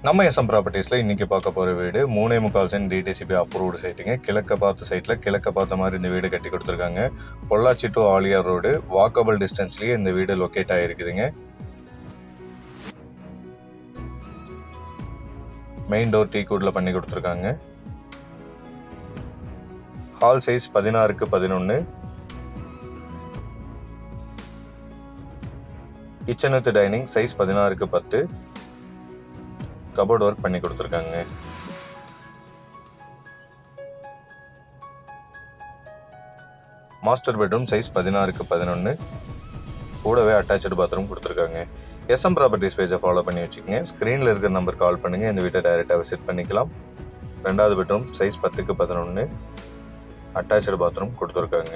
நம்ம எஸ்எம் ப்ராப்பர்ட்டிஸில் இன்றைக்கி பார்க்க போகிற வீடு 3.25 சென்ட் டிடிசிபி அப்ரூவ்டு சைட்டுங்க. கிழக்க பார்த்த சைட்டில் கிழக்க பார்த்த மாதிரி இந்த வீடு கட்டி கொடுத்துருக்காங்க. Pollachi to Aliyar road walkable டிஸ்டன்ஸ்லேயே இந்த வீடு லொக்கேட் ஆகிருக்குதுங்க. மெயின் டோர் டீ கூடில் பண்ணி கொடுத்துருக்காங்க. Hall size 16x11. Kitchen with dining size 16x10. Cupboard work பண்ணி கொடுத்துருக்காங்க. Master bedroom size 16x11. கூடவே அட்டாச்சு பாத்ரூம் கொடுத்துருக்காங்க. எஸ்எம் ப்ராப்பர்ட்டிஸ் பேஜை ஃபாலோ பண்ணி வச்சுக்கோங்க. ஸ்க்ரீனில் இருக்கிற நம்பர் கால் பண்ணுங்கள். இந்த வீட்டை டைரெக்டாக விசிட் பண்ணிக்கலாம். 2வது bedroom size 10x11. Attach bathroom கொடுத்துருக்காங்க.